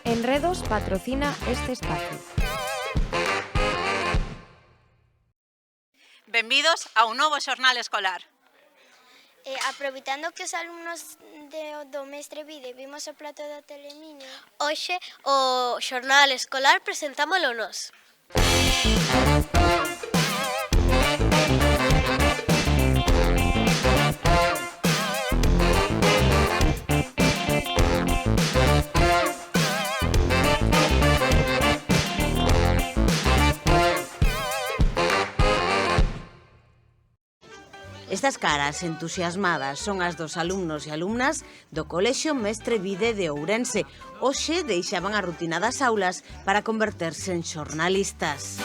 Enredos patrocina este espacio. Benvidos a un novo xornal escolar. Aproveitando que os alumnos do mestre Vide vimos o plato do Telemiño, hoxe o xornal escolar presentámolo nós. Estas caras entusiasmadas son as dos alumnos e alumnas do Colexio Mestre Vide de Ourense. Hoxe deixaban a rutina das aulas para converterse en xornalistas.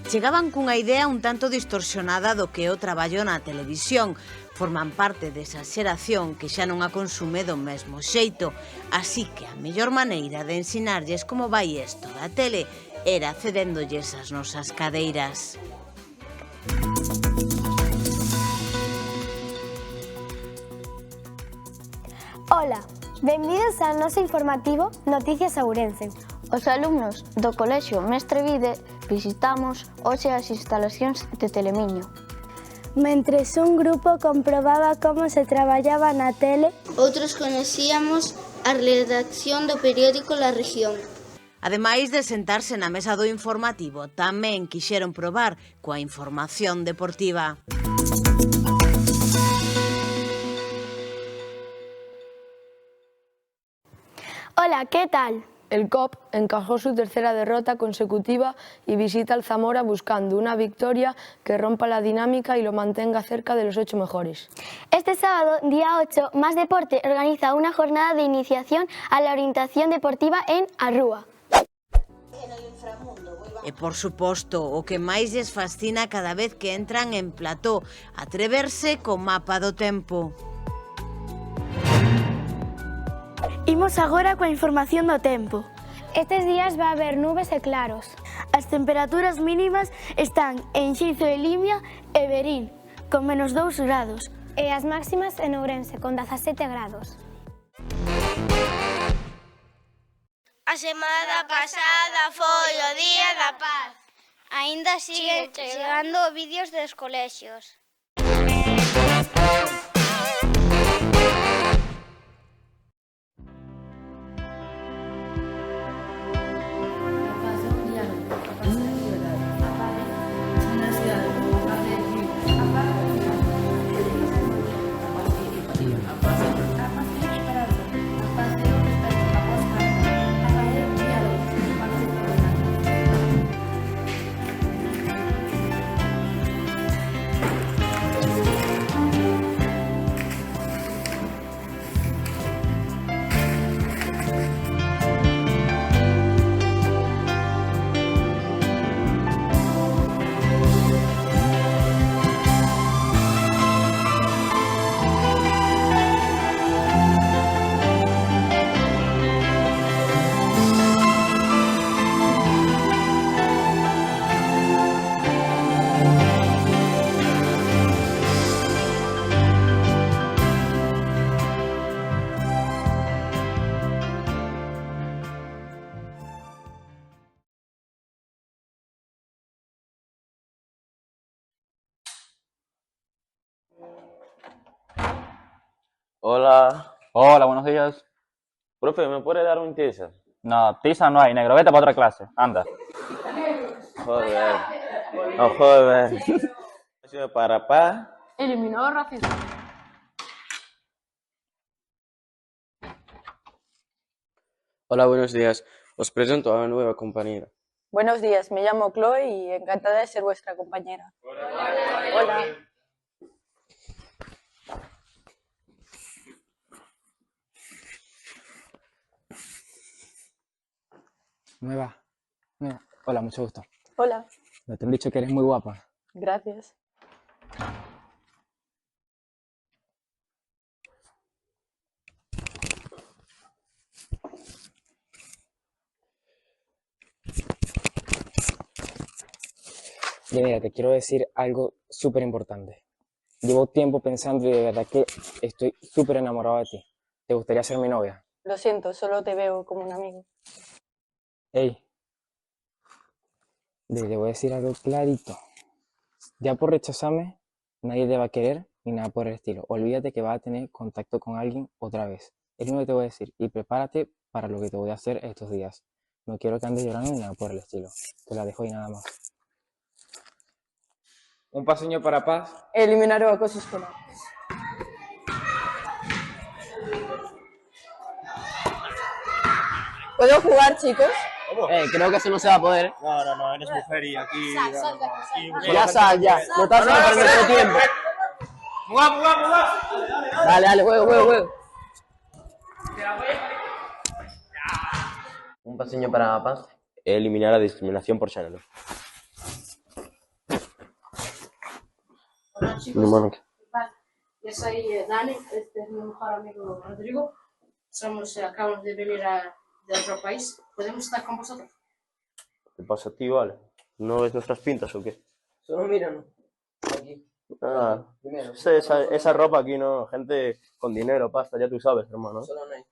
Chegaban cunha idea un tanto distorsionada do que é o traballo na televisión. Forman parte desa xeración que xa non a consume do mesmo xeito. Así que a mellor maneira de ensinarlles como vai isto da tele era cedéndolles as nosas cadeiras. Ola, benvidos ao noso informativo Noticias Ourense. Os alumnos do Colexio Mestre Vide visitamos hoxe as instalacións de Telemiño. Mentres un grupo comprobaba como se traballaba na tele, outros coñecíamos a redacción do periódico La Región. Ademais de sentarse na mesa do informativo, tamén quixeron probar coa información deportiva. Hola, ¿qué tal? El COP encajó su tercera derrota consecutiva y visita al Zamora buscando una victoria que rompa la dinámica y lo mantenga cerca de los 8 mejores. Este sábado, día 8, Más Deporte organiza una jornada de iniciación a la orientación deportiva en Arrúa. E, por suposto, o que máis lles fascina cada vez que entran en plató, atreverse co mapa do tempo. Imos agora coa información do tempo. Estes días vai haber nubes e claros. As temperaturas mínimas están en Xizo e Limia e Verín, con menos 2 grados. E as máximas en Ourense, con 17 grados. A semana pasada foi o Día da Paz. Aínda siguen chegando vídeos dos colexios. Hola. Hola, buenos días. Profe, ¿me puede dar un tiza? No, tiza no hay, negro. Vete para otra clase. Anda. Joder. No joder. Para paz. Eliminó racismo. Hola, buenos días. Os presento a una nueva compañera. Buenos días, me llamo Chloe y encantada de ser vuestra compañera. Hola. Nueva. Hola, mucho gusto. Hola. Te han dicho que eres muy guapa. Gracias. Y mira, te quiero decir algo súper importante. Llevo tiempo pensando y de verdad que estoy súper enamorado de ti. ¿Te gustaría ser mi novia? Lo siento, solo te veo como un amigo. Ey, te voy a decir algo clarito. Ya por rechazarme, nadie te va a querer ni nada por el estilo. Olvídate que vas a tener contacto con alguien otra vez. Es lo que te voy a decir. Y prepárate para lo que te voy a hacer estos días. No quiero que andes llorando ni nada por el estilo. Te la dejo y nada más. Un paseño para paz. Eliminar o acoso escolar. ¿Puedo jugar, chicos? Creo que eso no se va a poder. No, eres mujer y aquí... Ya sal, ya. No estás perdiendo mucho tiempo. Dale, juego. Un paseño para la paz. Eliminar la discriminación por género. Hola chicos, yo soy Dani, este es mi mejor amigo Rodrigo. Acabamos de venir de otro país. ¿Podemos estar con vosotros? ¿Qué pasa a ti, vale? ¿No ves nuestras pintas o qué? Solo míranos. Aquí. Primero. Esa ropa aquí, ¿no? Gente con dinero, pasta, ya tú sabes, hermano. Solo no hay.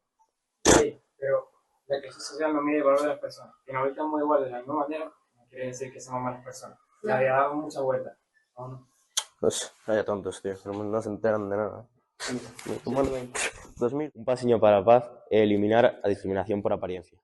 Sí, pero la clase social no mide el valor de las personas. Que nos estamos igual de la misma manera, no quiere decir que somos malas personas. La vida da mucha vuelta. Pues, vaya tontos, tío. No se enteran de nada. 2000. Un paseño para la paz. Eliminar la discriminación por apariencia.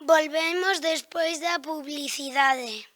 Volvemos despois da publicidade.